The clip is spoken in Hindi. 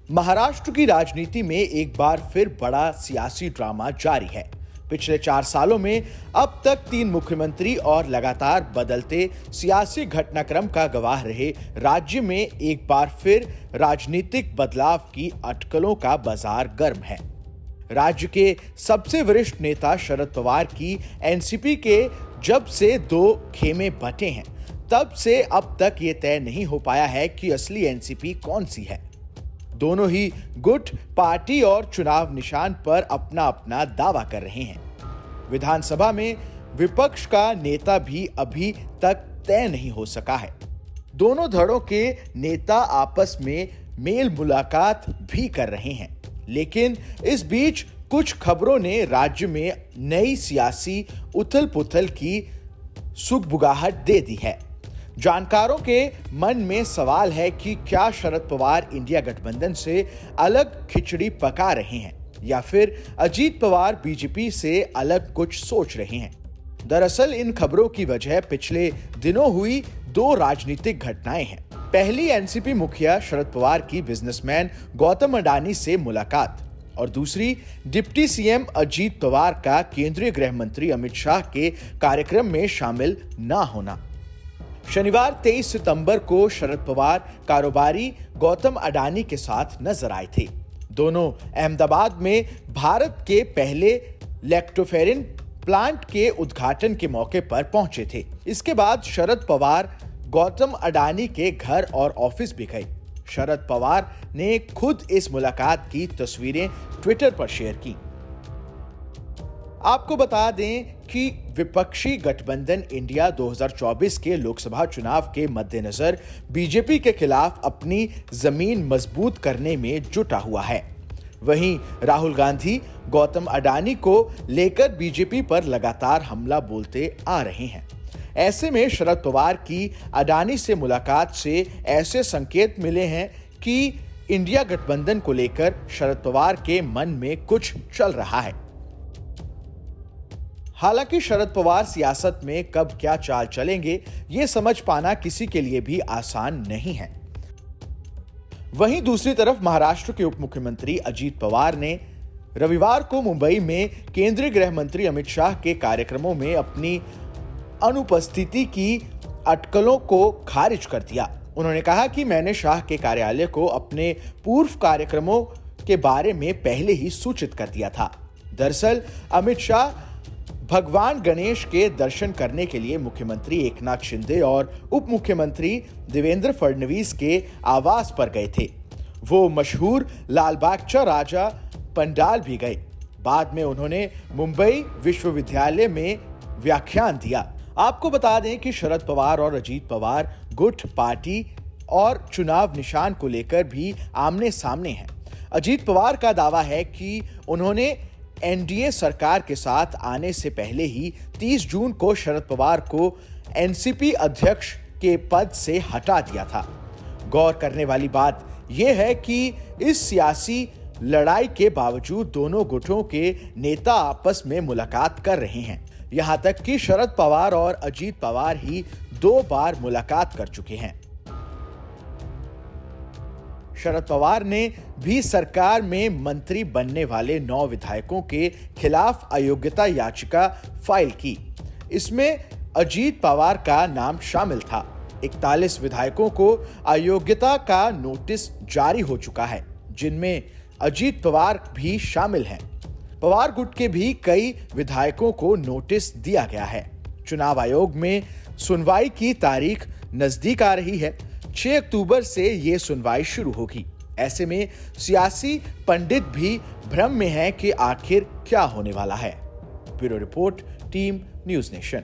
महाराष्ट्र की राजनीति में एक बार फिर बड़ा सियासी ड्रामा जारी है। पिछले 4 सालों में अब तक 3 मुख्यमंत्री और लगातार बदलते सियासी घटनाक्रम का गवाह रहे राज्य में एक बार फिर राजनीतिक बदलाव की अटकलों का बाजार गर्म है। राज्य के सबसे वरिष्ठ नेता शरद पवार की एनसीपी के जब से 2 खेमे बंटे हैं, तब से अब तक ये तय नहीं हो पाया है कि असली एनसीपी कौन सी है। दोनों ही गुट पार्टी और चुनाव निशान पर अपना अपना दावा कर रहे हैं। विधानसभा में विपक्ष का नेता भी अभी तक तय नहीं हो सका है। दोनों धड़ों के नेता आपस में मेल मुलाकात भी कर रहे हैं, लेकिन इस बीच कुछ खबरों ने राज्य में नई सियासी उथल-पुथल की सुगबुगाहट दे दी है। जानकारों के मन में सवाल है कि क्या शरद पवार इंडिया गठबंधन से अलग खिचड़ी पका रहे हैं या फिर अजीत पवार बीजेपी से अलग कुछ सोच रहे हैं। दरअसल इन खबरों की वजह पिछले दिनों हुई 2 राजनीतिक घटनाएं हैं। पहली एनसीपी मुखिया शरद पवार की बिजनेसमैन गौतम अडानी से मुलाकात और दूसरी डिप्टी सीएम अजीत पवार का केंद्रीय गृह मंत्री अमित शाह के कार्यक्रम में शामिल न होना। शनिवार 23 सितंबर को शरद पवार कारोबारी गौतम अडानी के साथ नजर आए थे। दोनों अहमदाबाद में भारत के पहले लैक्टोफेरिन प्लांट के उद्घाटन के मौके पर पहुंचे थे। इसके बाद शरद पवार गौतम अडानी के घर और ऑफिस भी गए। शरद पवार ने खुद इस मुलाकात की तस्वीरें ट्विटर पर शेयर की। आपको बता दें कि विपक्षी गठबंधन इंडिया 2024 के लोकसभा चुनाव के मद्देनजर बीजेपी के खिलाफ अपनी जमीन मजबूत करने में जुटा हुआ है। वहीं राहुल गांधी गौतम अडानी को लेकर बीजेपी पर लगातार हमला बोलते आ रहे हैं। ऐसे में शरद पवार की अडानी से मुलाकात से ऐसे संकेत मिले हैं कि इंडिया गठबंधन को लेकर शरद पवार के मन में कुछ चल रहा है। हालांकि शरद पवार सियासत में कब क्या चाल चलेंगे, ये समझ पाना किसी के लिए भी आसान नहीं है। वहीं दूसरी तरफ महाराष्ट्र के उप मुख्यमंत्री अजीत पवार ने रविवार को मुंबई में केंद्रीय गृह मंत्री अमित शाह के कार्यक्रमों में अपनी अनुपस्थिति की अटकलों को खारिज कर दिया। उन्होंने कहा कि मैंने शाह के कार्यालय को अपने पूर्व कार्यक्रमों के बारे में पहले ही सूचित कर दिया था। दरअसल अमित शाह भगवान गणेश के दर्शन करने के लिए मुख्यमंत्री एकनाथ शिंदे और उप मुख्यमंत्री देवेंद्र फडणवीस के आवास पर गए थे। वो मशहूर लालबागचा राजा पंडाल भी गए। बाद में उन्होंने मुंबई विश्वविद्यालय में व्याख्यान दिया। आपको बता दें कि शरद पवार और अजीत पवार गुट पार्टी और चुनाव निशान को लेकर भी आमने सामने हैं। अजीत पवार का दावा है कि उन्होंने एनडीए सरकार के साथ आने से पहले ही 30 जून को शरद पवार को एनसीपी अध्यक्ष के पद से हटा दिया था। गौर करने वाली बात यह है कि इस सियासी लड़ाई के बावजूद दोनों गुटों के नेता आपस में मुलाकात कर रहे हैं। यहां तक कि शरद पवार और अजीत पवार ही 2 बार मुलाकात कर चुके हैं। शरद पवार ने भी सरकार में मंत्री बनने वाले 9 विधायकों के खिलाफ अयोग्यता याचिका फाइल की। इसमें अजीत पवार का नाम शामिल था। 41 विधायकों को अयोग्यता का नोटिस जारी हो चुका है, जिनमें अजीत पवार भी शामिल हैं। पवार गुट के भी कई विधायकों को नोटिस दिया गया है। चुनाव आयोग में सुनवाई की तारीख नजदीक आ रही है। 6 अक्टूबर से ये सुनवाई शुरू होगी। ऐसे में सियासी पंडित भी भ्रम में हैं कि आखिर क्या होने वाला है। Bureau report, team news nation.